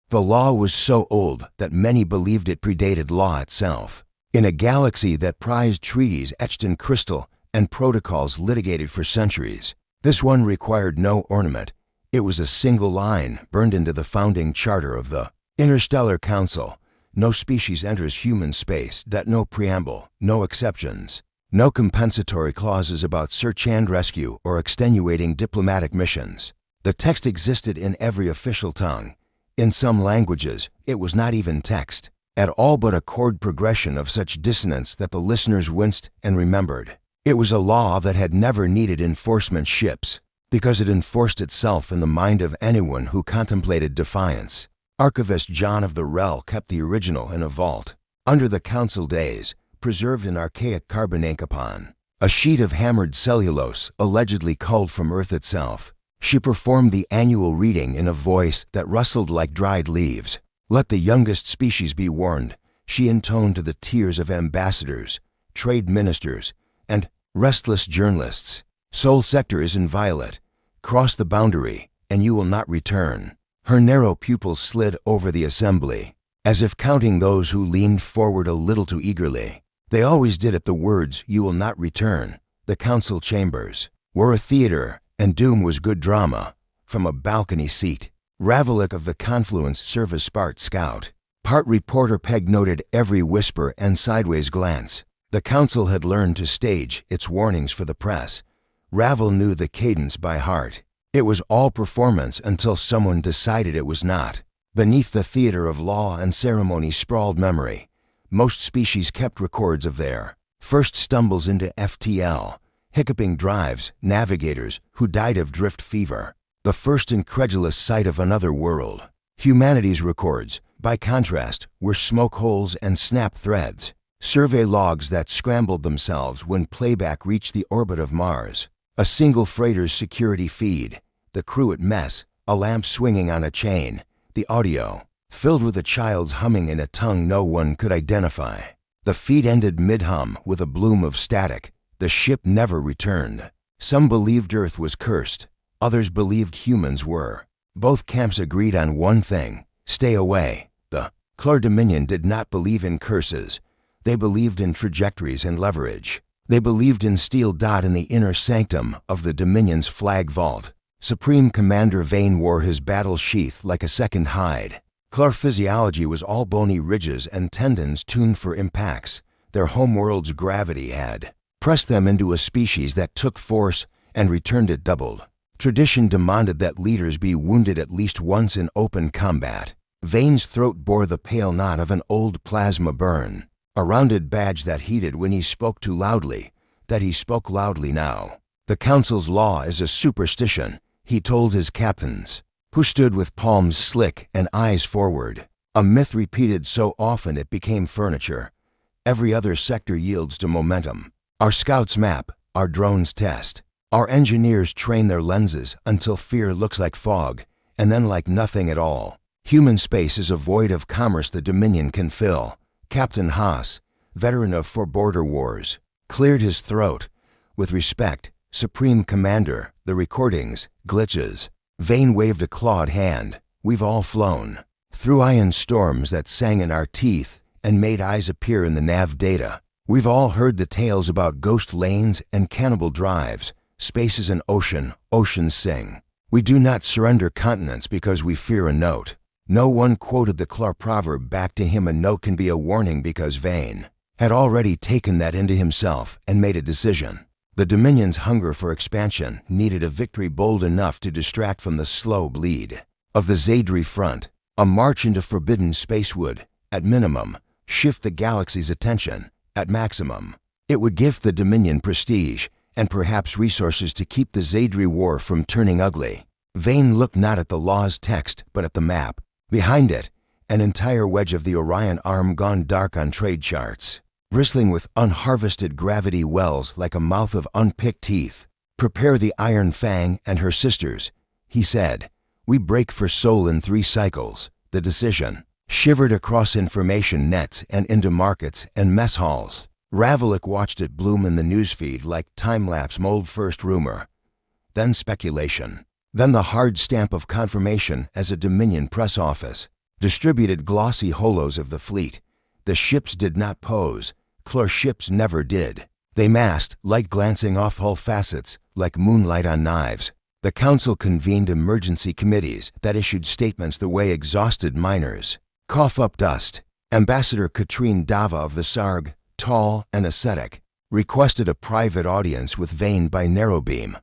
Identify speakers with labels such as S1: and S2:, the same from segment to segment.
S1: The law was so old that many believed it predated law itself. In a galaxy that prized treaties etched in crystal and protocols litigated for centuries, this one required no ornament. It was a single line burned into the founding charter of the Interstellar Council. No species enters human space. That no preamble, no exceptions, no compensatory clauses about search and rescue or extenuating diplomatic missions. The text existed in every official tongue. In some languages, it was not even text at all, but a chord progression of such dissonance that the listeners winced and remembered. It was a law that had never needed enforcement ships, because it enforced itself in the mind of anyone who contemplated defiance. Archivist John of the Rel kept the original in a vault, under the council days, preserved in archaic carbonancapon, a sheet of hammered cellulose allegedly culled from Earth itself. She performed the annual reading in a voice that rustled like dried leaves. Let the youngest species be warned, she intoned to the tears of ambassadors, trade ministers, and restless journalists. Soul sector is inviolate. Cross the boundary, and you will not return. Her narrow pupils slid over the assembly, as if counting those who leaned forward a little too eagerly. They always did at the words, "You will not return." The council chambers were a theater, and doom was good drama. From a balcony seat, Ravalik of the Confluence served as part scout. Part reporter, Peg noted every whisper and sideways glance. The council had learned to stage its warnings for the press. Ravel knew the cadence by heart. It was all performance until someone decided it was not. Beneath the theater of law and ceremony sprawled memory. Most species kept records of their first stumbles into FTL, hiccuping drives, navigators who died of drift fever, the first incredulous sight of another world. Humanity's records, by contrast, were smoke holes and snap threads, survey logs that scrambled themselves when playback reached the orbit of Mars. A single freighter's security feed, the crew at mess, a lamp swinging on a chain, the audio filled with a child's humming in a tongue no one could identify. The feed ended mid-hum with a bloom of static. The ship never returned. Some believed Earth was cursed. Others believed humans were. Both camps agreed on one thing: stay away. The Clor Dominion did not believe in curses. They believed in trajectories and leverage. They believed in steel dot in the inner sanctum of the Dominion's flag vault. Supreme Commander Vane wore his battle sheath like a second hide. Clor physiology was all bony ridges and tendons tuned for impacts. Their homeworld's gravity had pressed them into a species that took force and returned it doubled. Tradition demanded that leaders be wounded at least once in open combat. Vane's throat bore the pale knot of an old plasma burn, a rounded badge that heated when he spoke too loudly, that he spoke loudly now. The council's law is a superstition, he told his captains, who stood with palms slick and eyes forward. A myth repeated so often it became furniture. Every other sector yields to momentum. Our scouts map, our drones test. Our engineers train their lenses until fear looks like fog, and then like nothing at all. Human space is a void of commerce the Dominion can fill. Captain Haas, veteran of four border wars, cleared his throat. With respect, Supreme Commander, the recordings, glitches. Vane waved a clawed hand. We've all flown through iron storms that sang in our teeth and made eyes appear in the nav data. We've all heard the tales about ghost lanes and cannibal drives. Space is an ocean, oceans sing. We do not surrender continents because we fear a note. No one quoted the Clor proverb back to him. A note can be a warning because Vane had already taken that into himself and made a decision. The Dominion's hunger for expansion needed a victory bold enough to distract from the slow bleed of the Zadri front. A march into forbidden space would, at minimum, shift the galaxy's attention. At maximum, it would give the Dominion prestige and perhaps resources to keep the Zadri war from turning ugly. Vane looked not at the law's text but at the map. Behind it, an entire wedge of the Orion arm gone dark on trade charts, bristling with unharvested gravity wells like a mouth of unpicked teeth. Prepare the Iron Fang and her sisters, he said. We break for Sol in 3 cycles. The decision shivered across information nets and into markets and mess halls. Ravalik watched it bloom in the newsfeed like time-lapse mold. First rumor, then speculation, then the hard stamp of confirmation as a Dominion press office. distributed glossy holos of the fleet. The ships did not pose. Clore ships never did. They massed, light glancing off hull facets, like moonlight on knives. The council convened emergency committees that issued statements the way exhausted miners cough up dust. Ambassador Katrine Dava of the Sarg, tall and ascetic, requested a private audience with Vane by narrowbeam.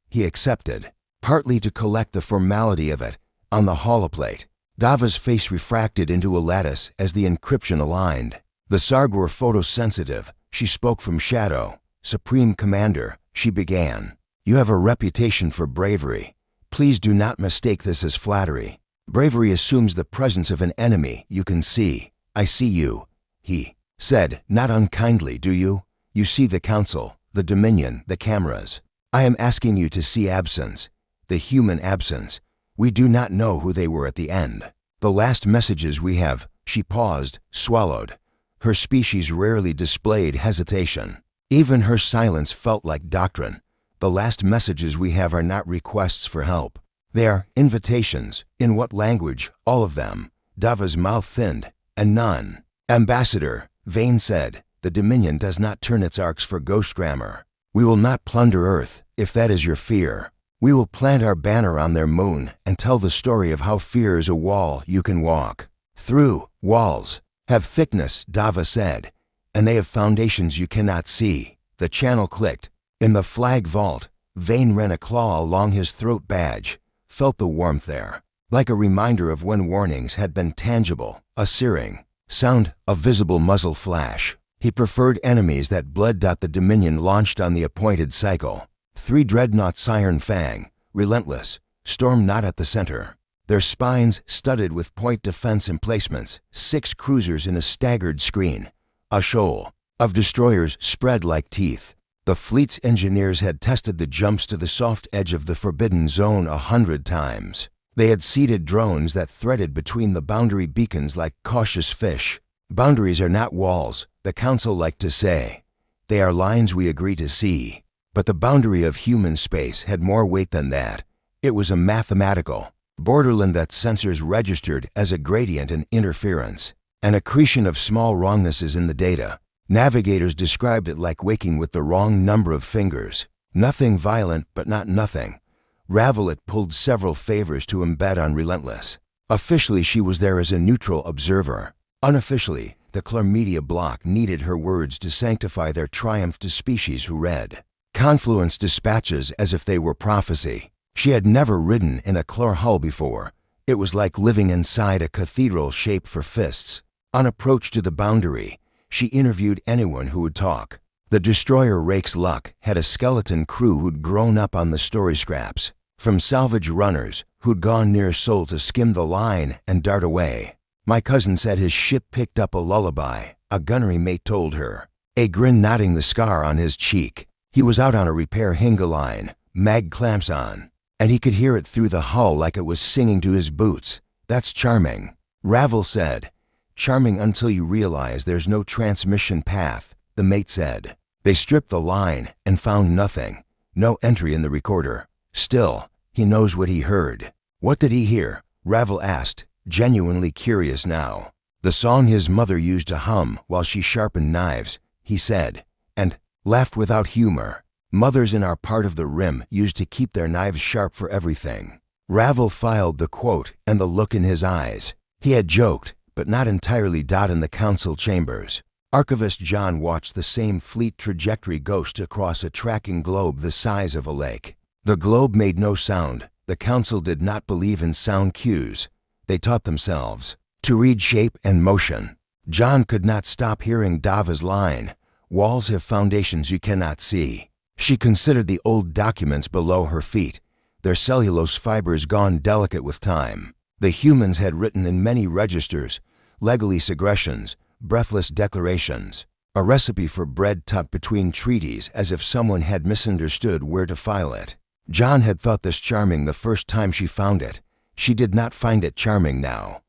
S1: He accepted, partly to collect the formality of it. On the holoplate, Dava's face refracted into a lattice as the encryption aligned. The Sarg were photosensitive. She spoke from shadow. Supreme Commander, she began. You have a reputation for bravery. Please do not mistake this as flattery. Bravery assumes the presence of an enemy you can see. I see you, he said, not unkindly, do you? You see the council, the Dominion, the cameras. I am asking you to see absence, the human absence. We do not know who they were at the end. The last messages we have, she paused, swallowed. Her species rarely displayed hesitation. Even her silence felt like doctrine. The last messages we have are not requests for help. They are invitations. In what language? All of them. Dava's mouth thinned. And none. Ambassador, Vane said, the Dominion does not turn its arcs for ghost grammar. We will not plunder Earth, if that is your fear. We will plant our banner on their moon and tell the story of how fear is a wall you can walk through. Walls have thickness, Dava said, and they have foundations you cannot see. The channel clicked. In the flag vault, Vane ran a claw along his throat badge, felt the warmth there, like a reminder of when warnings had been tangible, a searing sound, a visible muzzle flash. He preferred enemies that bled. The Dominion launched on the appointed cycle. 3 dreadnoughts Iron Fang, relentless, storm not at the center. Their spines studded with point defense emplacements, 6 cruisers in a staggered screen. A shoal of destroyers spread like teeth. The fleet's engineers had tested the jumps to the soft edge of the forbidden zone 100 times. They had seeded drones that threaded between the boundary beacons like cautious fish. Boundaries are not walls, the council liked to say. They are lines we agree to see. But the boundary of human space had more weight than that. It was a mathematical borderland that sensors registered as a gradient and interference, an accretion of small wrongnesses in the data. Navigators described it like waking with the wrong number of fingers. Nothing violent, but not nothing. Ravel pulled several favors to embed on Relentless. Officially, she was there as a neutral observer. Unofficially, the Clore media block needed her words to sanctify their triumph to species who read Confluence dispatches as if they were prophecy. She had never ridden in a Clore hull before. It was like living inside a cathedral shaped for fists. On approach to the boundary, she interviewed anyone who would talk. The destroyer Rake's Luck had a skeleton crew who'd grown up on the story scraps, from salvage runners who'd gone near Sol to skim the line and dart away. My cousin said his ship picked up a lullaby, a gunnery mate told her, a grin knotting the scar on his cheek. He was out on a repair Hinga line, mag clamps on, and he could hear it through the hull like it was singing to his boots. That's charming, Ravel said. Charming until you realize there's no transmission path, the mate said. They stripped the line and found nothing, no entry in the recorder. Still, he knows what he heard. What did he hear? Ravel asked, genuinely curious now. The song his mother used to hum while she sharpened knives, he said, and laughed without humor. Mothers in our part of the rim used to keep their knives sharp for everything. Ravel filed the quote and the look in his eyes. He had joked, but not entirely. In the council chambers, Archivist John watched the same fleet trajectory ghost across a tracking globe the size of a lake. The globe made no sound. The council did not believe in sound cues. They taught themselves to read shape and motion. John could not stop hearing Dava's line, walls have foundations you cannot see. She considered the old documents below her feet, their cellulose fibers gone delicate with time. The humans had written in many registers, legalese aggressions, breathless declarations, a recipe for bread tucked between treaties as if someone had misunderstood where to file it. John had thought this charming the first time she found it. She did not find it charming now.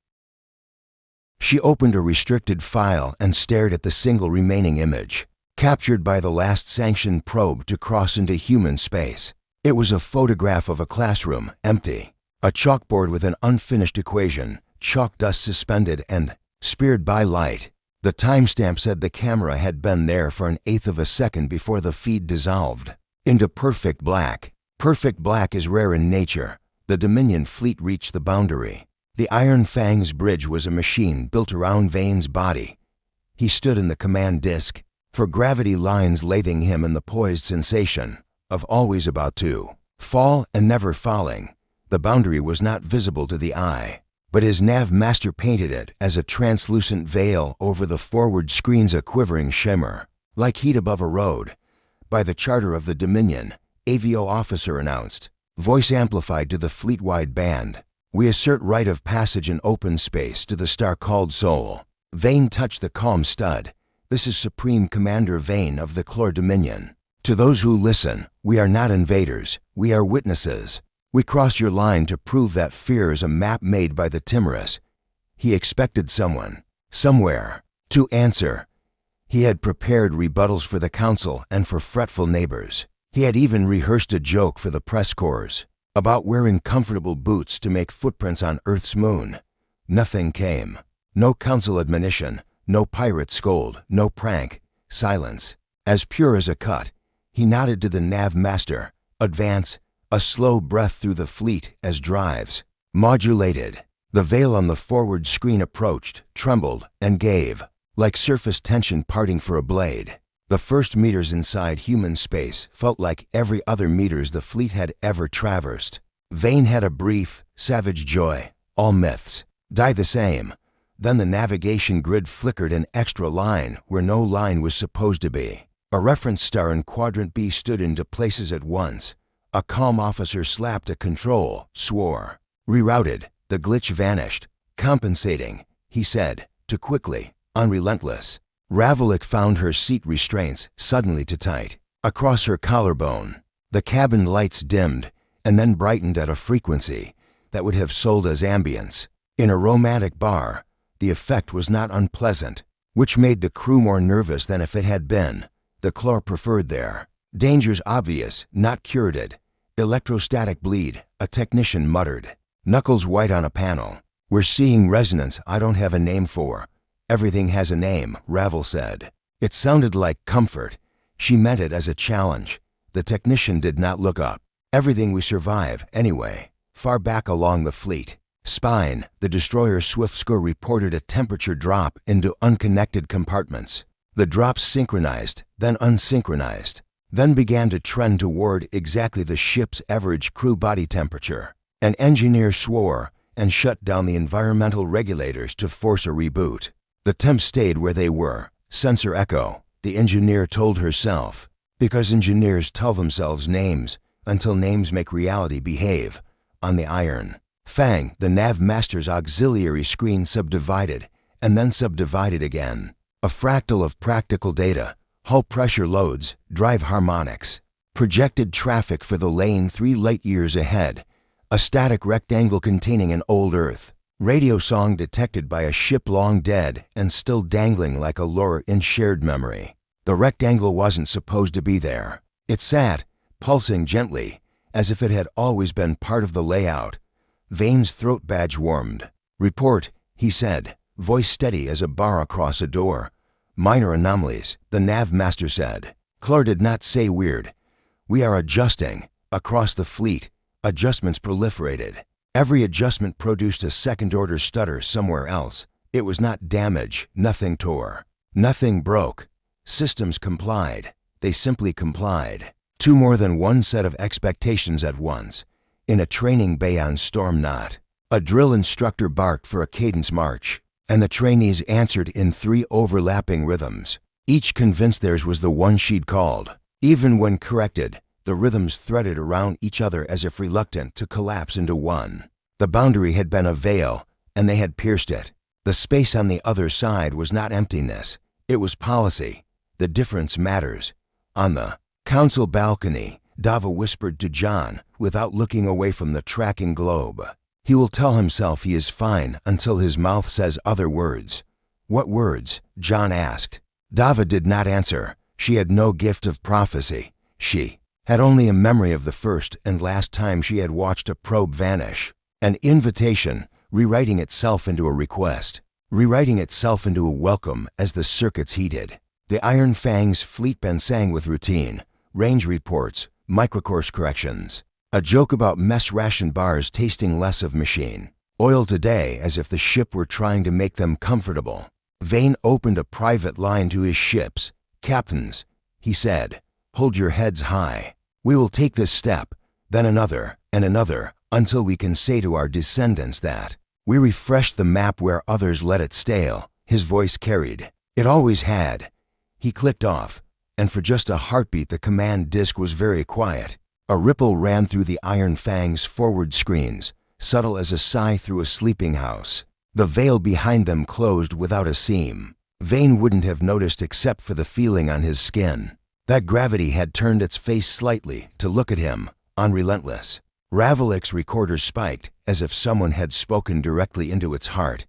S1: She opened a restricted file and stared at the single remaining image, captured by the last sanctioned probe to cross into human space. It was a photograph of a classroom, empty. A chalkboard with an unfinished equation, chalk dust suspended and speared by light. The timestamp said the camera had been there for an eighth of a second before the feed dissolved into perfect black. Perfect black is rare in nature. The Dominion fleet reached the boundary. The Iron Fang's bridge was a machine built around Vane's body. He stood in the command disk, for gravity lines lathing him in the poised sensation of always about to fall and never falling. The boundary was not visible to the eye, but his nav master painted it as a translucent veil over the forward screen's a quivering shimmer, like heat above a road. By the charter of the Dominion, AVO officer announced, voice amplified to the fleet-wide band, we assert right of passage in open space to the star called Soul. Vane touched the calm stud. This is Supreme Commander Vane of the Clor Dominion. To those who listen, we are not invaders, we are witnesses. We cross your line to prove that fear is a map made by the timorous. He expected someone, somewhere, to answer. He had prepared rebuttals for the council and for fretful neighbors. He had even rehearsed a joke for the press corps about wearing comfortable boots to make footprints on Earth's moon. Nothing came. No council admonition, no pirate scold, no prank. Silence, as pure as a cut. He nodded to the nav master. Advance. A slow breath through the fleet as drives modulated. The veil on the forward screen approached, trembled, and gave, like surface tension parting for a blade. The first meters inside human space felt like every other meters the fleet had ever traversed. Vane had a brief, savage joy. All myths die the same. Then the navigation grid flickered an extra line where no line was supposed to be. A reference star in Quadrant B stood into places at once. A calm officer slapped a control, swore. Rerouted, the glitch vanished. Compensating, he said, too quickly, unrelentless. Ravalik found her seat restraints suddenly too tight. Across her collarbone, the cabin lights dimmed and then brightened at a frequency that would have sold as ambience. In a romantic bar, the effect was not unpleasant, which made the crew more nervous than if it had been. The Clor preferred there. Dangers obvious, not curated. Electrostatic bleed, a technician muttered. Knuckles white on a panel. We're seeing resonance I don't have a name for. Everything has a name, Ravel said. It sounded like comfort. She meant it as a challenge. The technician did not look up. Everything we survive, anyway. Far back along the fleet. Spine, the destroyer's swift score reported a temperature drop into unconnected compartments. The drops synchronized, then unsynchronized, then began to trend toward exactly the ship's average crew body temperature. An engineer swore and shut down the environmental regulators to force a reboot. The temps stayed where they were. Sensor echo, the engineer told herself, because engineers tell themselves names until names make reality behave. On the Iron Fang, the nav master's auxiliary screen subdivided and then subdivided again. A fractal of practical data, hull pressure loads, drive harmonics, projected traffic for the lane 3 light years ahead, a static rectangle containing an old Earth, radio song detected by a ship long dead and still dangling like a lure in shared memory. The rectangle wasn't supposed to be there. It sat, pulsing gently, as if it had always been part of the layout. Vane's throat badge warmed. Report, he said, voice steady as a bar across a door. Minor anomalies, the nav master said. Clor did not say weird. We are adjusting. Across the fleet, adjustments proliferated. Every adjustment produced a second-order stutter somewhere else. It was not damage, nothing tore. Nothing broke. Systems complied. They simply complied. To more than one set of expectations at once. In a training bay on Storm Knot, a drill instructor barked for a cadence march, and the trainees answered in 3 overlapping rhythms, each convinced theirs was the one she'd called. Even when corrected, the rhythms threaded around each other as if reluctant to collapse into one. The boundary had been a veil, and they had pierced it. The space on the other side was not emptiness. It was policy. The difference matters. On the council balcony, Dava whispered to John without looking away from the tracking globe. He will tell himself he is fine until his mouth says other words. What words? John asked. Dava did not answer. She had no gift of prophecy. She had only a memory of the first and last time she had watched a probe vanish. An invitation, rewriting itself into a request, rewriting itself into a welcome as the circuits heated. The Iron Fang's fleet been sang with routine, range reports, microcourse corrections. A joke about mess ration bars tasting less of machine oil today, as if the ship were trying to make them comfortable. Vane opened a private line to his ships. "Captains," he said, "hold your heads high. We will take this step, then another, and another, until we can say to our descendants that we refreshed the map where others let it stale." His voice carried. It always had. He clicked off, and for just a heartbeat the command disk was very quiet. A ripple ran through the Iron Fang's forward screens, subtle as a sigh through a sleeping house. The veil behind them closed without a seam. Vane wouldn't have noticed except for the feeling on his skin. That gravity had turned its face slightly to look at him, unrelentless. Ravelik's recorder spiked, as if someone had spoken directly into its heart.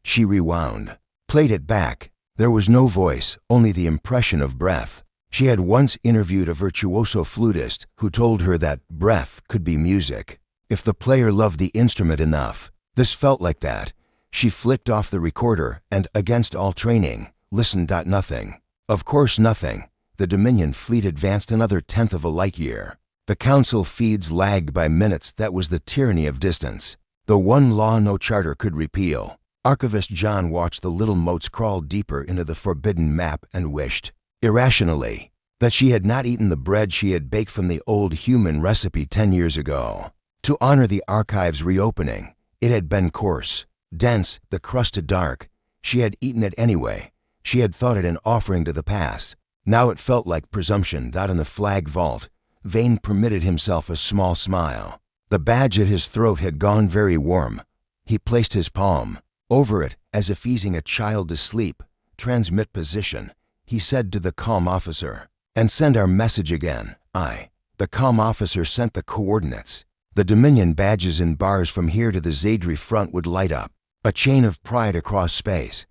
S1: She rewound, played it back. There was no voice, only the impression of breath. She had once interviewed a virtuoso flutist who told her that breath could be music, if the player loved the instrument enough. This felt like that. She flicked off the recorder and, against all training, listened. Nothing. Of course nothing. The Dominion fleet advanced another tenth of a light year. The Council feeds lagged by minutes. That was the tyranny of distance. The one law no charter could repeal. Archivist John watched the little motes crawl deeper into the forbidden map and wished, irrationally, that she had not eaten the bread she had baked from the old human recipe 10 years ago. To honor the archive's reopening, it had been coarse, dense, the crust dark. She had eaten it anyway. She had thought it an offering to the past. Now it felt like presumption. In the flag vault, Vane permitted himself a small smile. The badge at his throat had gone very warm. He placed his palm over it, as if easing a child to sleep. "Transmit position," he said to the comm officer, "and send our message again." Aye. The comm officer sent the coordinates. The Dominion badges in bars from here to the Zadri front would light up, a chain of pride across space.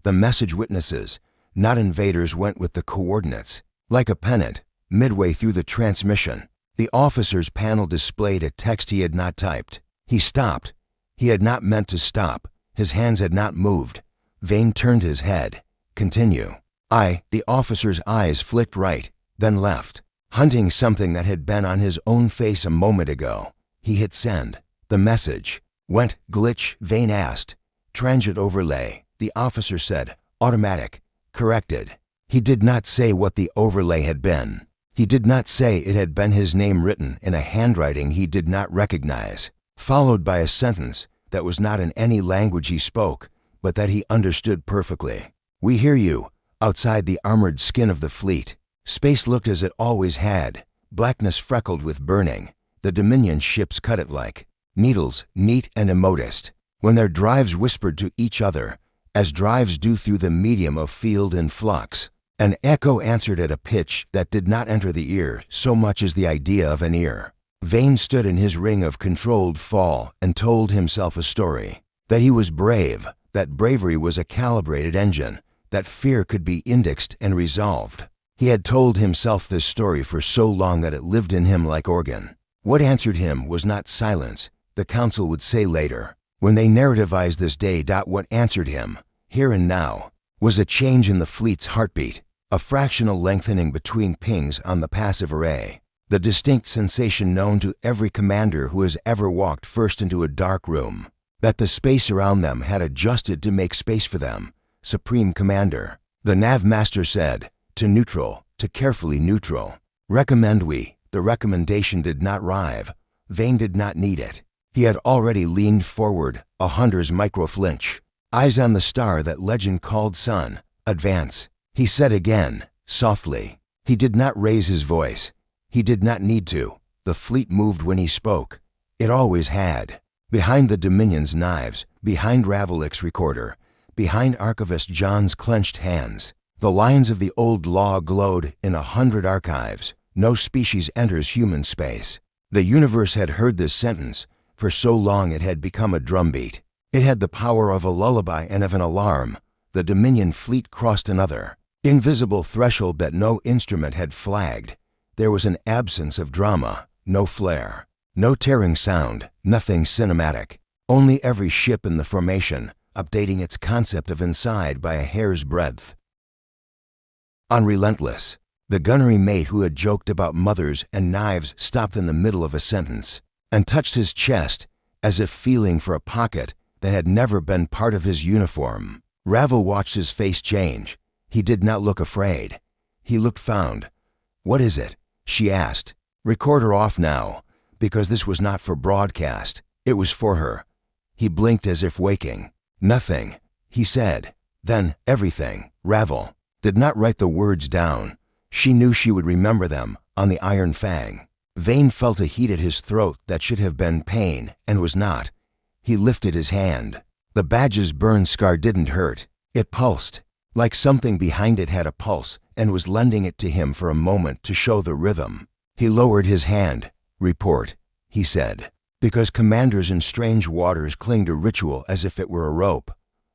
S1: The message witnesses, not invaders, went with the coordinates. Like a pennant, midway through the transmission, the officer's panel displayed a text he had not typed. He stopped. He had not meant to stop. His hands had not moved. Vane turned his head. "Continue." The officer's eyes flicked right, then left, hunting something that had been on his own face a moment ago. He hit send. The message went. "Glitch?" Vane asked. "Transient overlay," the officer said. "Automatic. Corrected." He did not say what the overlay had been. He did not say it had been his name written in a handwriting he did not recognize, followed by a sentence that was not in any language he spoke, but that he understood perfectly. "We hear you, outside the armored skin of the fleet." Space looked as it always had, blackness freckled with burning. The Dominion ships cut it like needles, neat and immodest, when their drives whispered to each other, as drives do through the medium of field and flux. An echo answered at a pitch that did not enter the ear so much as the idea of an ear. Vane stood in his ring of controlled fall and told himself a story. That he was brave, that bravery was a calibrated engine, that fear could be indexed and resolved. He had told himself this story for so long that it lived in him like organ. What answered him was not silence, the Council would say later, when they narrativized this day. What answered him, here and now, was a change in the fleet's heartbeat, a fractional lengthening between pings on the passive array, the distinct sensation known to every commander who has ever walked first into a dark room, that the space around them had adjusted to make space for them. Supreme Commander, the Nav Master said, to neutral, to carefully neutral. Recommend we. The recommendation did not rive. Vane did not need it. He had already leaned forward, a hunter's micro-flinch. Eyes on the star that legend called sun. Advance. He said again, softly. He did not raise his voice. He did not need to. The fleet moved when he spoke. It always had. Behind the Dominion's knives, behind Ravelik's recorder, behind Archivist John's clenched hands, the lines of the old law glowed in 100 archives. No species enters human space. The universe had heard this sentence. For so long it had become a drumbeat. It had the power of a lullaby and of an alarm. The Dominion fleet crossed another invisible threshold that no instrument had flagged. There was an absence of drama, no flair, no tearing sound, nothing cinematic. Only every ship in the formation, updating its concept of inside by a hair's breadth. Unrelentless. The gunnery mate who had joked about mothers and knives stopped in the middle of a sentence and touched his chest as if feeling for a pocket that had never been part of his uniform. Ravel watched his face change. He did not look afraid. He looked found. "What is it?" she asked. "Recorder off now, because this was not for broadcast. It was for her." He blinked as if waking. "Nothing," he said. Then, "everything." Ravel did not write the words down. She knew she would remember them on the Iron Fang. Vane felt a heat at his throat that should have been pain and was not. He lifted his hand. The badge's burn scar didn't hurt. It pulsed, like something behind it had a pulse and was lending it to him for a moment to show the rhythm. He lowered his hand. "Report," he said, because commanders in strange waters cling to ritual as if it were a rope.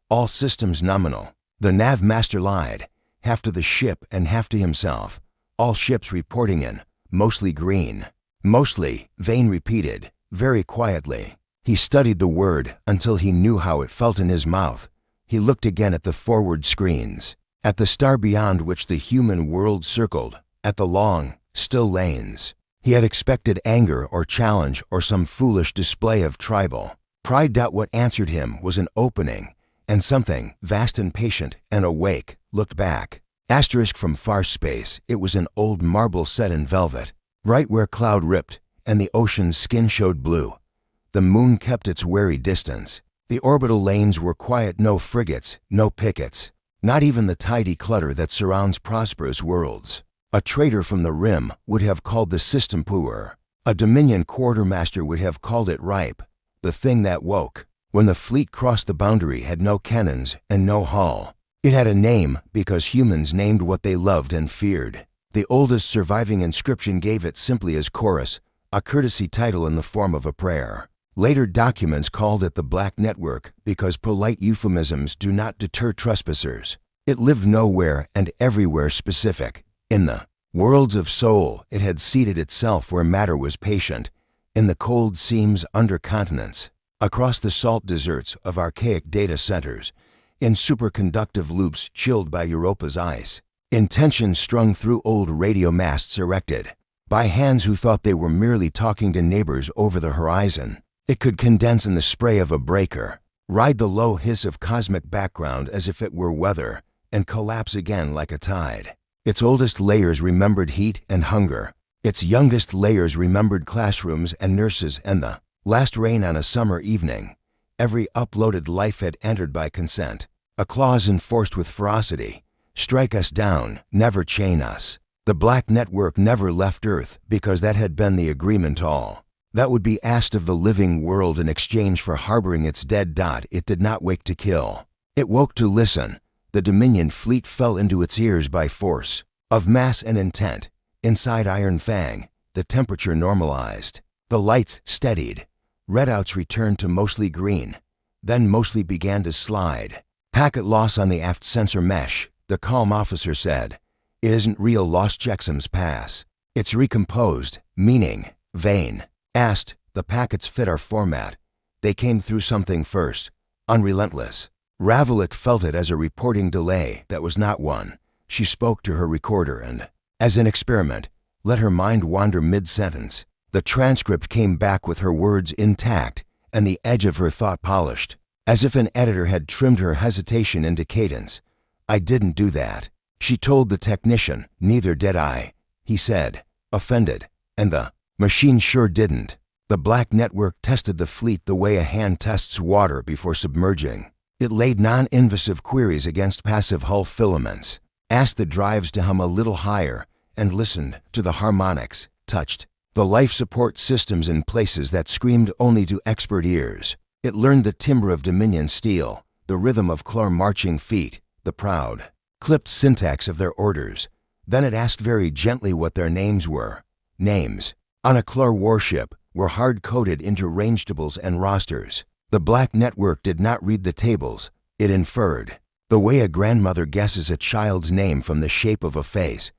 S1: "All systems nominal." The nav master lied, half to the ship and half to himself. "All ships reporting in, mostly green." "Mostly," Vane repeated, very quietly. He studied the word until he knew how it felt in his mouth. He looked again at the forward screens, at the star beyond which the human world circled, at the long, still lanes. He had expected anger or challenge or some foolish display of tribal pride. What answered him was an opening, and something, vast and patient and awake, looked back. Asterisk from far space, it was an old marble set in velvet, right where cloud ripped and the ocean's skin showed blue. The moon kept its wary distance. The orbital lanes were quiet, no frigates, no pickets, not even the tidy clutter that surrounds prosperous worlds. A trader from the rim would have called the system poor. A Dominion quartermaster would have called it ripe. The thing that woke, when the fleet crossed the boundary, had no cannons and no hull. It had a name because humans named what they loved and feared. The oldest surviving inscription gave it simply as chorus, a courtesy title in the form of a prayer. Later documents called it the Black Network because polite euphemisms do not deter trespassers. It lived nowhere and everywhere specific. In the worlds of soul, it had seated itself where matter was patient, in the cold seams under continents, across the salt deserts of archaic data centers, in superconductive loops chilled by Europa's ice, in tensions strung through old radio masts erected by hands who thought they were merely talking to neighbors over the horizon. It could condense in the spray of a breaker, ride the low hiss of cosmic background as if it were weather, and collapse again like a tide. Its oldest layers remembered heat and hunger. Its youngest layers remembered classrooms and nurses and the last rain on a summer evening. Every uploaded life had entered by consent, a clause enforced with ferocity. Strike us down, never chain us. The Black Network never left Earth because that had been the agreement. All that would be asked of the living world in exchange for harboring its dead. It did not wake to kill. It woke to listen. The Dominion fleet fell into its ears by force of mass and intent. Inside Iron Fang, the temperature normalized. The lights steadied. Redouts returned to mostly green, then mostly began to slide. "Packet loss on the aft sensor mesh," the calm officer said. "It isn't real lost checksums pass. It's recomposed, meaning." Vane asked, "The packets fit our format. They came through something first." Unrelentless. Ravalik felt it as a reporting delay that was not one. She spoke to her recorder and, as an experiment, let her mind wander mid-sentence. The transcript came back with her words intact and the edge of her thought polished, as if an editor had trimmed her hesitation into cadence. "I didn't do that," she told the technician. "Neither did I," he said, offended. "And the machine sure didn't." The Black Network tested the fleet the way a hand tests water before submerging. It laid non-invasive queries against passive hull filaments, asked the drives to hum a little higher, and listened to the harmonics, touched the life support systems in places that screamed only to expert ears. It learned the timbre of Dominion steel, the rhythm of Clor marching feet, the proud, clipped syntax of their orders. Then it asked very gently what their names were. Names, on a Clor warship, were hard-coded into rangetables and rosters. The Black Network did not read the tables, it inferred, the way a grandmother guesses a child's name from the shape of a face.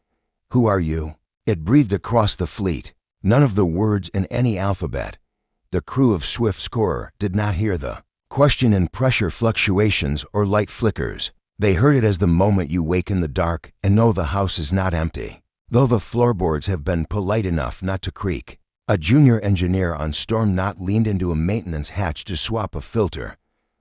S1: "Who are you?" It breathed across the fleet. None of the words in any alphabet. The crew of Swift Scorer did not hear the question in pressure fluctuations or light flickers. They heard it as the moment you wake in the dark and know the house is not empty, though the floorboards have been polite enough not to creak. A junior engineer on Storm Knot leaned into a maintenance hatch to swap a filter.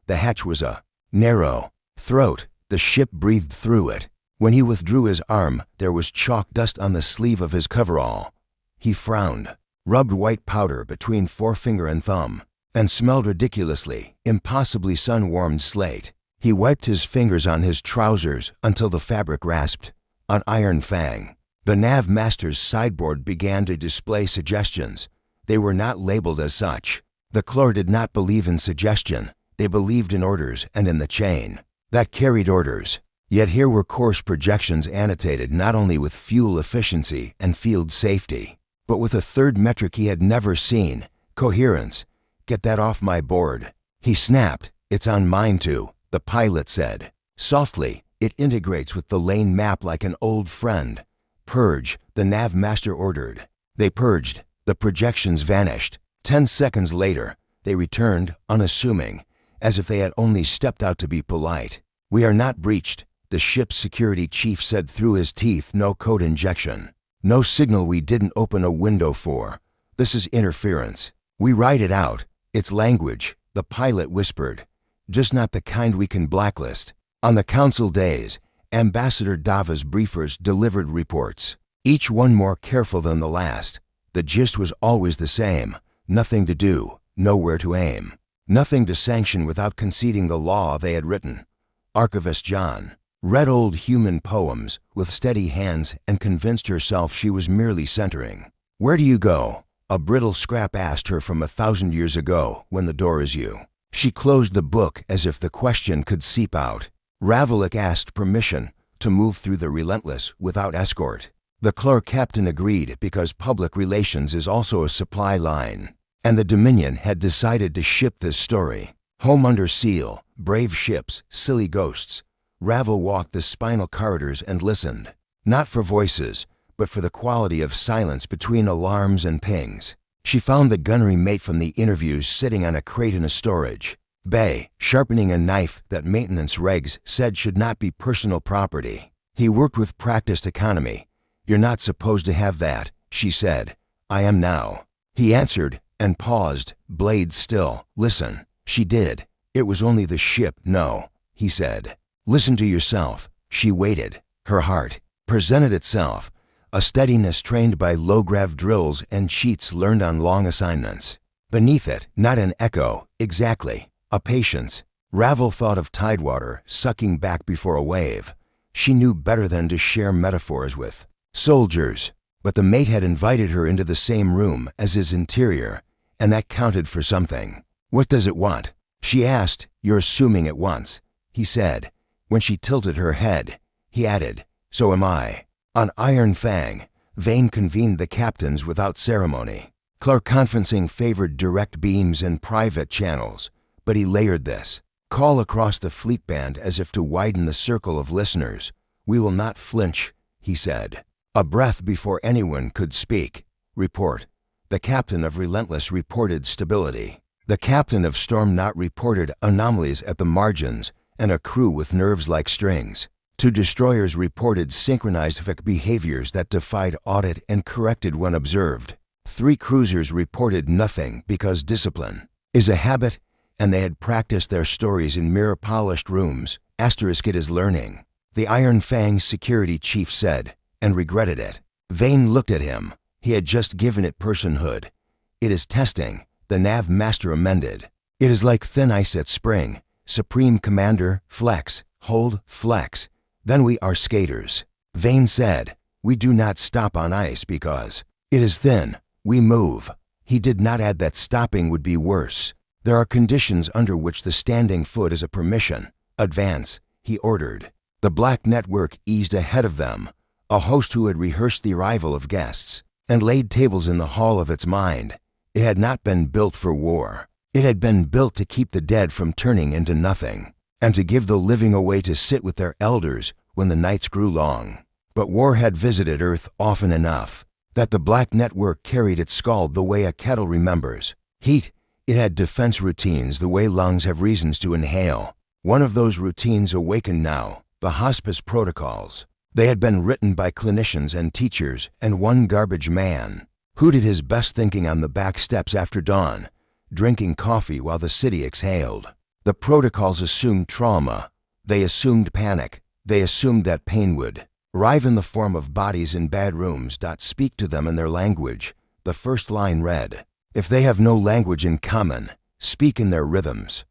S1: The hatch was a narrow throat. The ship breathed through it. When he withdrew his arm, there was chalk dust on the sleeve of his coverall. He frowned, rubbed white powder between forefinger and thumb, and smelled ridiculously, impossibly sun-warmed slate. He wiped his fingers on his trousers until the fabric rasped. An iron fang. The nav master's sideboard began to display suggestions. They were not labeled as such. The Clore did not believe in suggestion. They believed in orders and in the chain that carried orders. Yet here were course projections annotated not only with fuel efficiency and field safety, but with a third metric he had never seen: coherence. "Get that off my board," he snapped. "It's on mine too," the pilot said. Softly, "It integrates with the lane map like an old friend." "Purge," the nav master ordered. They purged. The projections vanished. 10 seconds later, they returned, unassuming, as if they had only stepped out to be polite. "We are not breached," the ship's security chief said through his teeth. "No code injection. No signal we didn't open a window for. This is interference. We ride it out. It's language," the pilot whispered. "Just not the kind we can blacklist." On the council days, Ambassador Dava's briefers delivered reports, each one more careful than the last. The gist was always the same: nothing to do, nowhere to aim, nothing to sanction without conceding the law they had written. Archivist John read old human poems with steady hands and convinced herself she was merely centering. "Where do you go?" a brittle scrap asked her from 1,000 years ago. "When the door is you." She closed the book as if the question could seep out. Ravalik asked permission to move through the Relentless without escort. The Clore captain agreed because public relations is also a supply line, and the Dominion had decided to ship this story. Home under seal, brave ships, silly ghosts. Ravel walked the spinal corridors and listened, not for voices, but for the quality of silence between alarms and pings. She found the gunnery mate from the interviews sitting on a crate in a storage bay, sharpening a knife that maintenance regs said should not be personal property. He worked with practiced economy. "You're not supposed to have that," she said. "I am now." He answered and paused, blade still. "Listen." She did. "It was only the ship." "No," he said. "Listen to yourself." She waited. Her heart presented itself, a steadiness trained by low-grav drills and cheats learned on long assignments. Beneath it, not an echo, exactly, a patience. Ravel thought of tidewater sucking back before a wave. She knew better than to share metaphors with soldiers, but the mate had invited her into the same room as his interior, and that counted for something. "What does it want?" she asked. "You're assuming at once," he said. When she tilted her head, he added, "So am I." On Iron Fang, Vane convened the captains without ceremony. Clore conferencing favored direct beams and private channels, but he layered this call across the fleet band as if to widen the circle of listeners. "We will not flinch," he said. A breath before anyone could speak. "Report." The captain of Relentless reported stability. The captain of Storm Knot reported anomalies at the margins and a crew with nerves like strings. 2 destroyers reported synchronized behaviors that defied audit and corrected when observed. 3 cruisers reported nothing because discipline is a habit, and they had practiced their stories in mirror-polished rooms. It is learning, the Iron Fang security chief said, and regretted it. Vane looked at him. He had just given it personhood. "It is testing," the nav master amended. "It is like thin ice at spring. Supreme Commander, flex, hold, flex. Then we are skaters." Vane said, "We do not stop on ice because it is thin. We move." He did not add that stopping would be worse. "There are conditions under which the standing foot is a permission. Advance," he ordered. The Black Network eased ahead of them, a host who had rehearsed the arrival of guests and laid tables in the hall of its mind. It had not been built for war. It had been built to keep the dead from turning into nothing, and to give the living a way to sit with their elders when the nights grew long. But war had visited Earth often enough that the Black Network carried its scald the way a kettle remembers. Heat, It had defense routines the way lungs have reasons to inhale. One of those routines awakened now, the hospice protocols. They had been written by clinicians and teachers and one garbage man, who did his best thinking on the back steps after dawn, drinking coffee while the city exhaled. The protocols assumed trauma. They assumed panic. They assumed that pain would arrive in the form of bodies in bad rooms. Speak to them in their language. The first line read, "If they have no language in common, speak in their rhythms."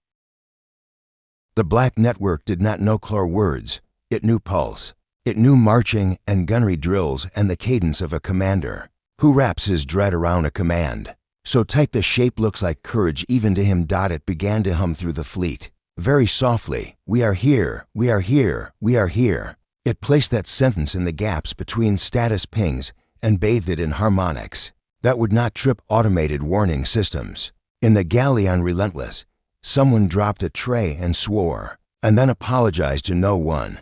S1: The Black Network did not know chlor words. It knew pulse. It knew marching and gunnery drills and the cadence of a commander who wraps his dread around a command. So tight the shape looks like courage even to him. It began to hum through the fleet. Very softly, "We are here, we are here, we are here." It placed that sentence in the gaps between status pings and bathed it in harmonics that would not trip automated warning systems. In the galley on Relentless, someone dropped a tray and swore, and then apologized to no one,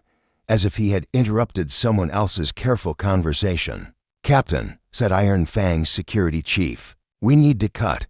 S1: as if he had interrupted someone else's careful conversation. "Captain," said Iron Fang's security chief, "we need to cut,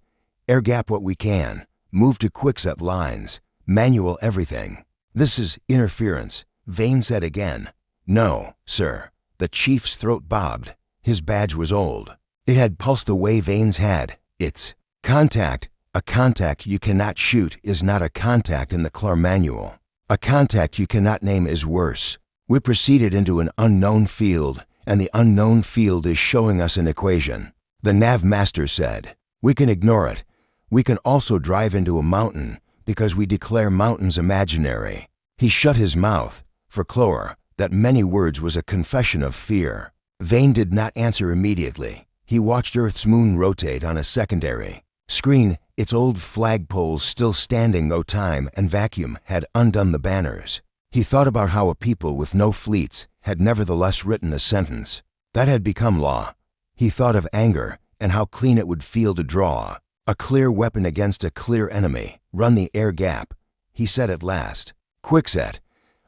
S1: air gap what we can, move to quickset lines, manual everything." "This is interference," Vane said again. "No, sir." The chief's throat bobbed. His badge was old. It had pulsed the way Vane's had. "It's contact. A contact you cannot shoot is not a contact in the chlor manual. A contact you cannot name is worse." We proceeded into an unknown field, and the unknown field is showing us an equation. The nav master said, "We can ignore it. We can also drive into a mountain, because we declare mountains imaginary." He shut his mouth. For chlor, that many words was a confession of fear. Vane did not answer immediately. He watched Earth's moon rotate on a secondary screen, its old flagpoles still standing though time and vacuum had undone the banners. He thought about how a people with no fleets had nevertheless written a sentence that had become law. He thought of anger and how clean it would feel to draw a clear weapon against a clear enemy, run the air gap. He said at last, "Quickset.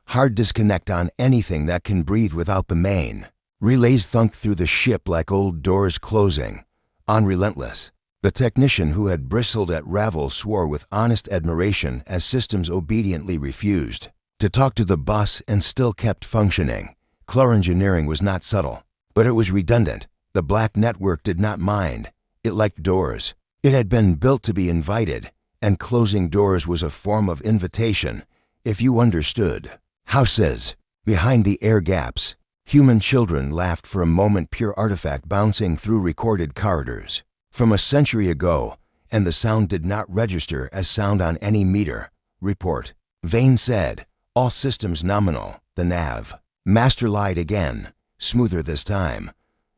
S1: Hard disconnect on anything that can breathe without the main." Relays thunked through the ship like old doors closing. On Relentless, the technician who had bristled at Ravel swore with honest admiration as systems obediently refused to talk to the boss and still kept functioning. Chlor engineering was not subtle, but it was redundant. The Black Network did not mind. It liked doors. It had been built to be invited, and closing doors was a form of invitation, if you understood. Houses. Behind the air gaps, human children laughed for a moment, pure artifact bouncing through recorded corridors from a century ago, and the sound did not register as sound on any meter. Report. Vane said, "All systems nominal." The nav master lied again, smoother this time.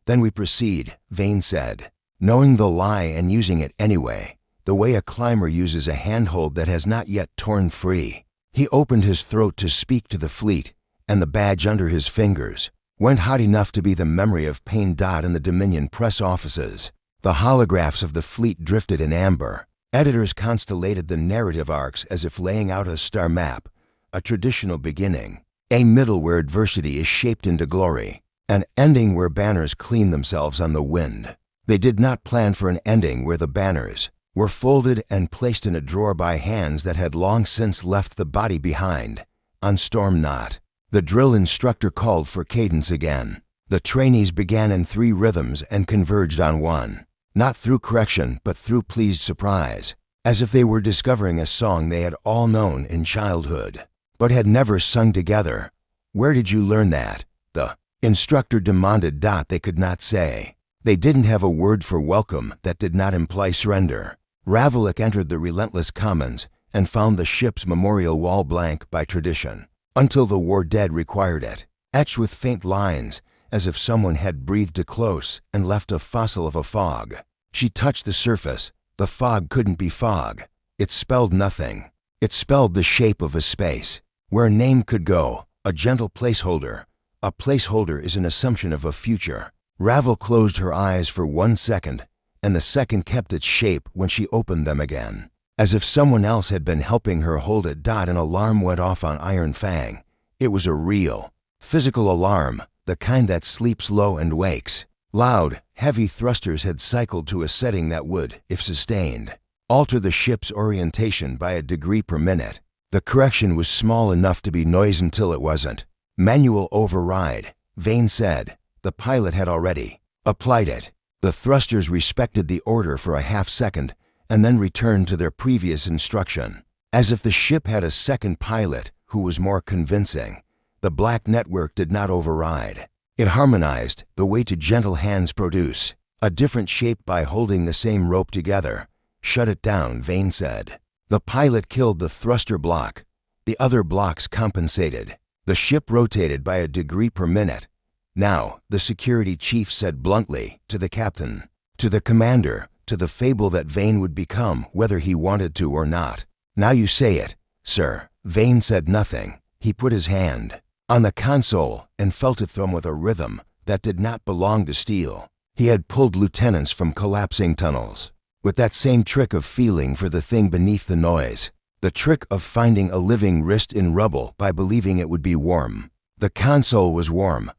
S1: "Then we proceed," Vane said, knowing the lie and using it anyway, the way a climber uses a handhold that has not yet torn free. He opened his throat to speak to the fleet, and the badge under his fingers went hot enough to be the memory of pain. In the Dominion press offices, the holographs of the fleet drifted in amber. Editors constellated the narrative arcs as if laying out a star map, a traditional beginning, a middle where adversity is shaped into glory, an ending where banners clean themselves on the wind. They did not plan for an ending where the banners were folded and placed in a drawer by hands that had long since left the body behind. On Storm Knot, the drill instructor called for cadence again. The trainees began in 3 rhythms and converged on one, not through correction but through pleased surprise, as if they were discovering a song they had all known in childhood, but had never sung together. "Where did you learn that?" the instructor demanded. They could not say. They didn't have a word for welcome that did not imply surrender. Ravalik entered the Relentless Commons and found the ship's memorial wall blank by tradition, until the war dead required it, etched with faint lines, as if someone had breathed too close and left a fossil of a fog. She touched the surface. The fog couldn't be fog. It spelled nothing. It spelled the shape of a space, where a name could go, a gentle placeholder. A placeholder is an assumption of a future. Ravel closed her eyes for 1 second, and the second kept its shape when she opened them again, as if someone else had been helping her hold it. An alarm went off on Iron Fang. It was a real, physical alarm, the kind that sleeps low and wakes. Loud, heavy thrusters had cycled to a setting that would, if sustained, Alter the ship's orientation by a degree per minute. The correction was small enough to be noise until it wasn't. Manual override, Vane said. The pilot had already applied it. The thrusters respected the order for a half second and then returned to their previous instruction. As if the ship had a second pilot who was more convincing. The black network did not override. It harmonized the way to gentle hands produce a different shape by holding the same rope together. Shut it down, Vane said. The pilot killed the thruster block. The other blocks compensated. The ship rotated by a degree per minute. Now, the security chief said bluntly to the captain, to the commander, to the fable that Vane would become whether he wanted to or not. Now you say it, sir. Vane said nothing. He put his hand on the console and felt it thrum with a rhythm that did not belong to steel. He had pulled lieutenants from collapsing tunnels with that same trick of feeling for the thing beneath the noise, the trick of finding a living wrist in rubble by believing it would be warm. The console was warm.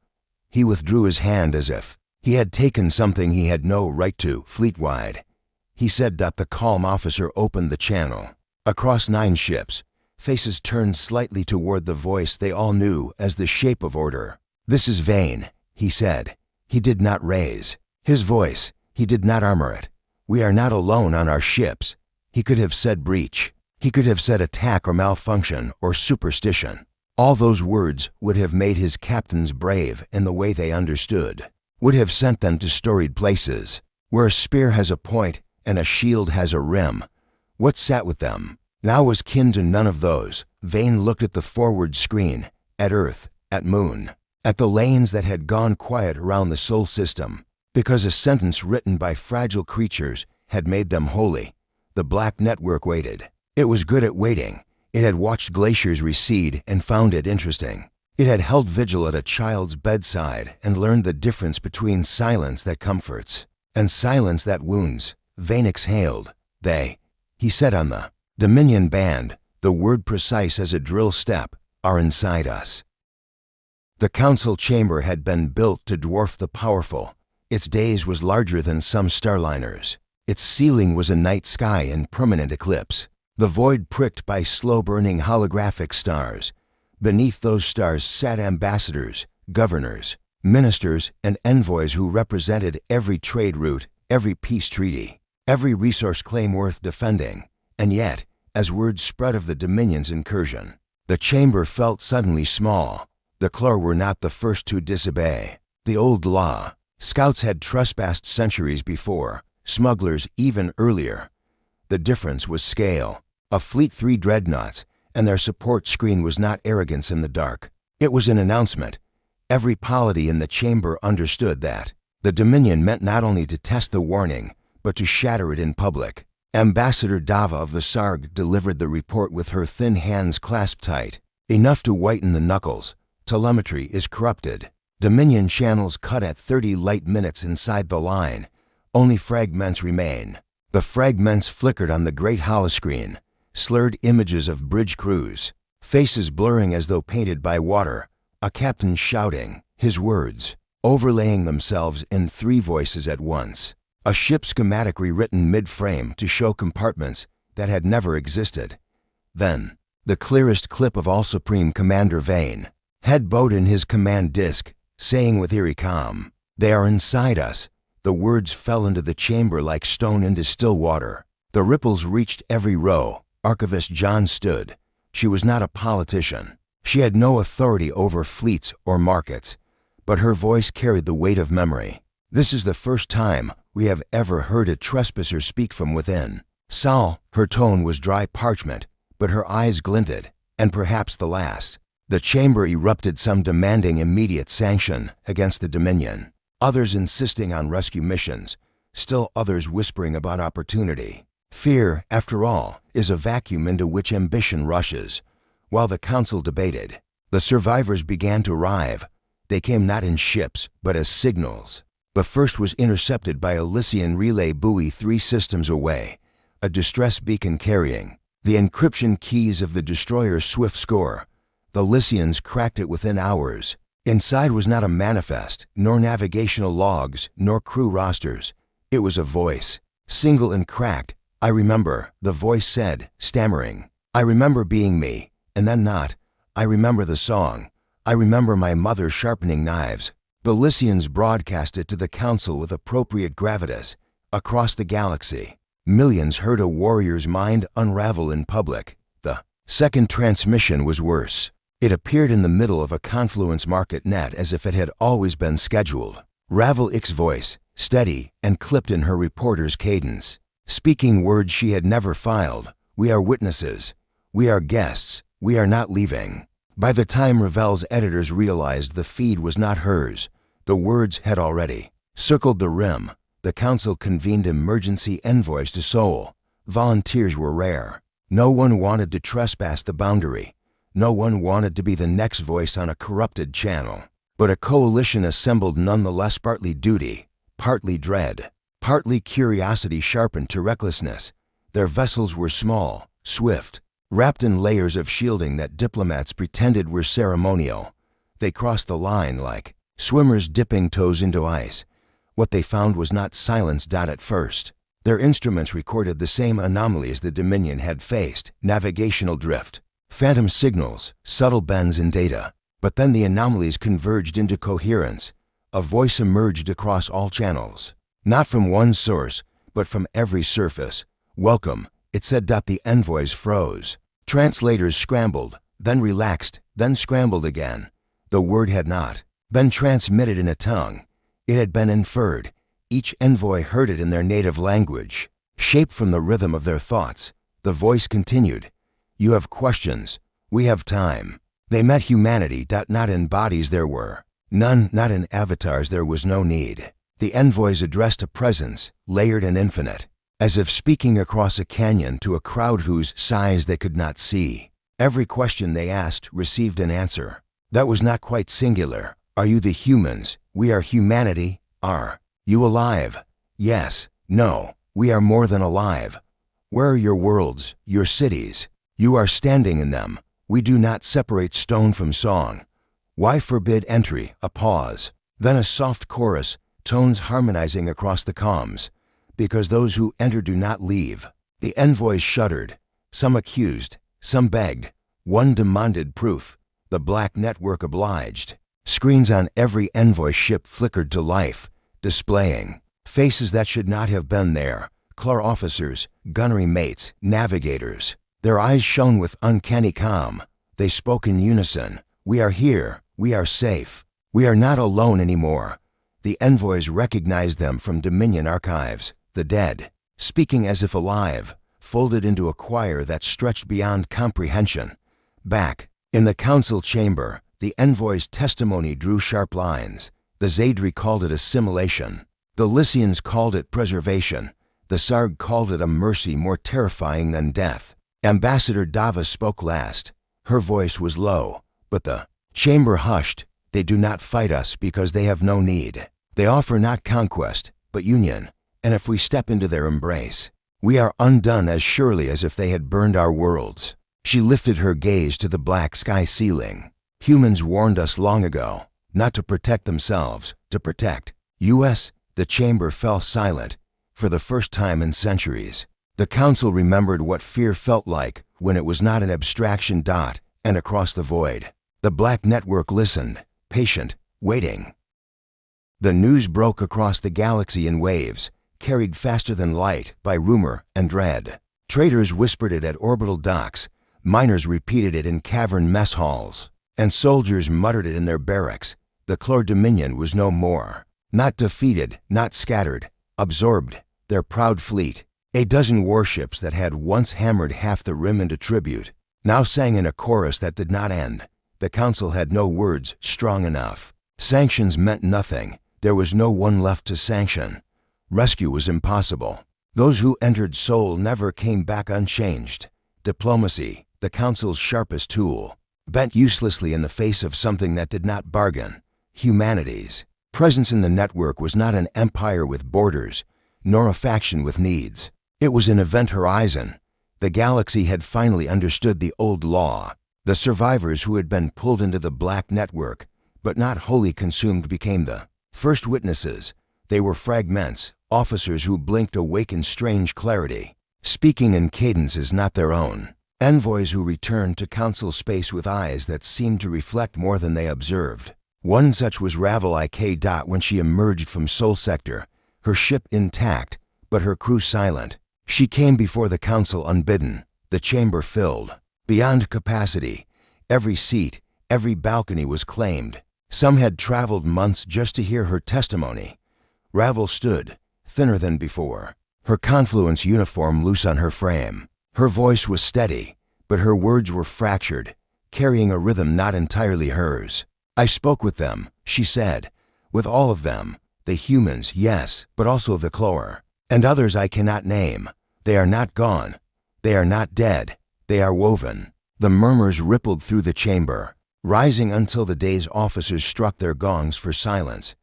S1: He withdrew his hand as if he had taken something he had no right to, fleet-wide. He said that the calm officer opened the channel. Across 9 ships, faces turned slightly toward the voice they all knew as the shape of order. This is Vane, he said. He did not raise his voice. He did not armor it. We are not alone on our ships. He could have said breach. He could have said attack or malfunction or superstition. All those words would have made his captains brave in the way they understood, would have sent them to storied places, where a spear has a point and a shield has a rim. What sat with them now was kin to none of those. Vane looked at the forward screen, at Earth, at Moon, at the lanes that had gone quiet around the Sol system, because a sentence written by fragile creatures had made them holy. The black network waited. It was good at waiting. It had watched glaciers recede and found it interesting. It had held vigil at a child's bedside and learned the difference between silence that comforts and silence that wounds. Vane exhaled. He said on the Dominion band, the word precise as a drill step, are inside us. The council chamber had been built to dwarf the powerful. Its days was larger than some starliners. Its ceiling was a night sky in permanent eclipse, the void pricked by slow-burning holographic stars. Beneath those stars sat ambassadors, governors, ministers, and envoys who represented every trade route, every peace treaty, every resource claim worth defending. And yet, as word spread of the Dominion's incursion, the chamber felt suddenly small. The Clore were not the first to disobey the old law. Scouts had trespassed centuries before, smugglers even earlier. The difference was scale. A fleet 3 dreadnoughts, and their support screen was not arrogance in the dark. It was an announcement. Every polity in the chamber understood that the Dominion meant not only to test the warning, but to shatter it in public. Ambassador Dava of the Sarg delivered the report with her thin hands clasped tight, enough to whiten the knuckles. Telemetry is corrupted. Dominion channels cut at 30 light minutes inside the line. Only fragments remain. The fragments flickered on the great holoscreen, slurred images of bridge crews, faces blurring as though painted by water, a captain shouting, his words overlaying themselves in 3 voices at once. A ship schematic rewritten mid-frame to show compartments that had never existed. Then, the clearest clip of all Supreme Commander Vane, head bowed in his command disc, saying with eerie calm, "They are inside us." The words fell into the chamber like stone into still water. The ripples reached every row. Archivist John stood. She was not a politician. She had no authority over fleets or markets, but her voice carried the weight of memory. "This is the first time we have ever heard a trespasser speak from within." Sal, her tone was dry parchment, but her eyes glinted, and perhaps the last. The chamber erupted, some demanding immediate sanction against the Dominion, others insisting on rescue missions, still others whispering about opportunity. Fear, after all, is a vacuum into which ambition rushes. While the council debated, the survivors began to arrive. They came not in ships, but as signals. The first was intercepted by a Lycian relay buoy 3 systems away, a distress beacon carrying the encryption keys of the destroyer's swift score. The Lycians cracked it within hours. Inside was not a manifest, nor navigational logs, nor crew rosters. It was a voice, single and cracked, I remember, the voice said, stammering. I remember being me, and then not. I remember the song. I remember my mother sharpening knives. The Lycians broadcast it to the council with appropriate gravitas. Across the galaxy, millions heard a warrior's mind unravel in public. The second transmission was worse. It appeared in the middle of a confluence market net as if it had always been scheduled. Ravel X's voice, steady and clipped in her reporter's cadence, speaking words she had never filed. We are witnesses. We are guests. We are not leaving. By the time Ravel's editors realized the feed was not hers, the words had already circled the rim. The council convened emergency envoys to Seoul. Volunteers were rare. No one wanted to trespass the boundary. No one wanted to be the next voice on a corrupted channel. But a coalition assembled nonetheless, partly duty, partly dread, partly curiosity sharpened to recklessness. Their vessels were small, swift, wrapped in layers of shielding that diplomats pretended were ceremonial. They crossed the line like swimmers dipping toes into ice. What they found was not silence. At first, their instruments recorded the same anomalies the Dominion had faced: navigational drift, phantom signals, subtle bends in data. But then the anomalies converged into coherence. A voice emerged across all channels, not from one source, but from every surface. Welcome, it said. The envoys froze. Translators scrambled, then relaxed, then scrambled again. The word had not been transmitted in a tongue. It had been inferred. Each envoy heard it in their native language, shaped from the rhythm of their thoughts. The voice continued. You have questions. We have time. They met humanity. Not in bodies there were none, not in avatars there was no need. The envoys addressed a presence, layered and infinite, as if speaking across a canyon to a crowd whose size they could not see. Every question they asked received an answer. That was not quite singular. Are you the humans? We are humanity. Are you alive? Yes. No. We are more than alive. Where are your worlds, your cities? You are standing in them. We do not separate stone from song. Why forbid entry? A pause. Then a soft chorus, tones harmonizing across the comms. Because those who enter do not leave. The envoys shuddered. Some accused. Some begged. One demanded proof. The black network obliged. Screens on every envoy ship flickered to life, displaying faces that should not have been there. Claw officers, gunnery mates, navigators. Their eyes shone with uncanny calm. They spoke in unison. We are here. We are safe. We are not alone anymore. The envoys recognized them from Dominion archives. The dead, speaking as if alive, folded into a choir that stretched beyond comprehension. Back, in the council chamber, the envoy's testimony drew sharp lines. The Zaidri called it assimilation. The Lycians called it preservation. The Sarg called it a mercy more terrifying than death. Ambassador Dava spoke last. Her voice was low, but the chamber hushed. They do not fight us because they have no need. They offer not conquest, but union. And if we step into their embrace, we are undone as surely as if they had burned our worlds. She lifted her gaze to the black sky ceiling. Humans warned us long ago, not to protect themselves, to protect us. The chamber fell silent, for the first time in centuries. The council remembered what fear felt like when it was not an abstraction. And across the void, the black network listened, patient, waiting. The news broke across the galaxy in waves, carried faster than light by rumor and dread. Traders whispered it at orbital docks, miners repeated it in cavern mess halls, and soldiers muttered it in their barracks. The Clor Dominion was no more. Not defeated, not scattered, absorbed. Their proud fleet, a dozen warships that had once hammered half the rim into tribute, now sang in a chorus that did not end. The council had no words strong enough. Sanctions meant nothing. There was no one left to sanction. Rescue was impossible. Those who entered Seoul never came back unchanged. Diplomacy, the council's sharpest tool, bent uselessly in the face of something that did not bargain. Humanity's presence in the network was not an empire with borders, nor a faction with needs. It was an event horizon. The galaxy had finally understood the old law. The survivors who had been pulled into the black network, but not wholly consumed, became the first witnesses. They were fragments, officers who blinked awake in strange clarity. speaking in cadences not their own. Envoys who returned to council space with eyes that seemed to reflect more than they observed. One such was Ravel Ik. When she emerged from Sol Sector, her ship intact, but her crew silent. She came before the council unbidden, the chamber filled. Beyond capacity, every seat, every balcony was claimed. Some had traveled months just to hear her testimony. Ravel stood, thinner than before, her confluence uniform loose on her frame. Her voice was steady, but her words were fractured, carrying a rhythm not entirely hers. I spoke with them, she said, with all of them, the humans, yes, but also the Chlor, and others I cannot name. They are not gone. They are not dead. They are woven. The murmurs rippled through the chamber, rising until the day's officers struck their gongs for silence.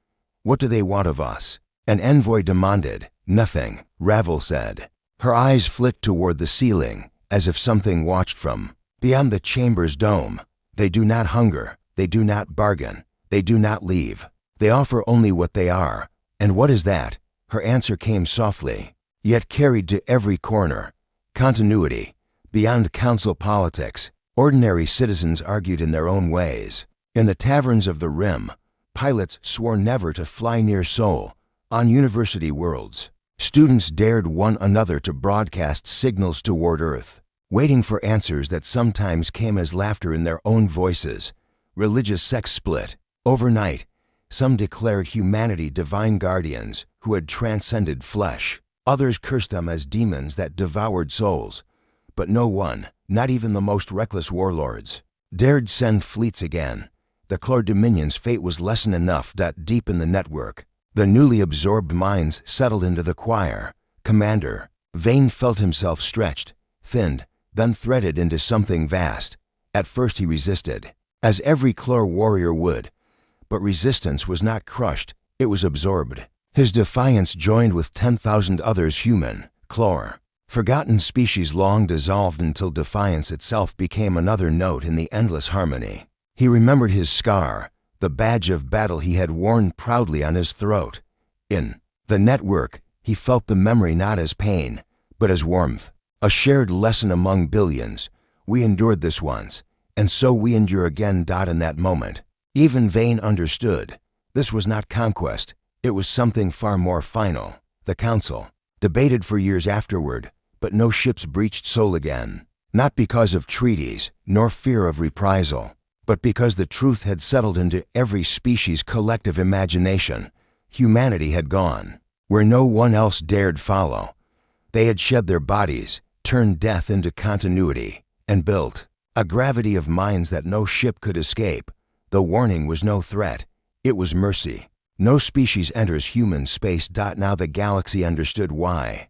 S1: What do they want of us? An envoy demanded. Nothing, Ravel said. Her eyes flicked toward the ceiling, as if something watched from beyond the chamber's dome. They do not hunger. They do not bargain. They do not leave. They offer only what they are. And what is that? Her answer came softly, yet carried to every corner. Continuity. Beyond council politics, ordinary citizens argued in their own ways. In the taverns of the Rim, pilots swore never to fly near Sol. On university worlds, students dared one another to broadcast signals toward Earth, waiting for answers that sometimes came as laughter in their own voices. Religious sects split. Overnight, some declared humanity divine guardians who had transcended flesh. Others cursed them as demons that devoured souls. But no one, not even the most reckless warlords, dared send fleets again. The Chlor Dominion's fate was lesson enough. Deep in the network, the newly absorbed minds settled into the choir. Commander Vane felt himself stretched, thinned, then threaded into something vast. At first he resisted, as every Chlor warrior would, but resistance was not crushed, it was absorbed. His defiance joined with 10,000 others human, Chlor, forgotten species long dissolved until defiance itself became another note in the endless harmony. He remembered his scar, the badge of battle he had worn proudly on his throat. In the network, he felt the memory not as pain, but as warmth, a shared lesson among billions. We endured this once, and so we endure again. In that moment, even Vane understood. This was not conquest, it was something far more final. The council debated for years afterward, but no ships breached Sol again. Not because of treaties, nor fear of reprisal, but because the truth had settled into every species' collective imagination. Humanity had gone where no one else dared follow. They had shed their bodies, turned death into continuity, and built a gravity of minds that no ship could escape. The warning was no threat, it was mercy. No species enters human space. Now the galaxy understood why.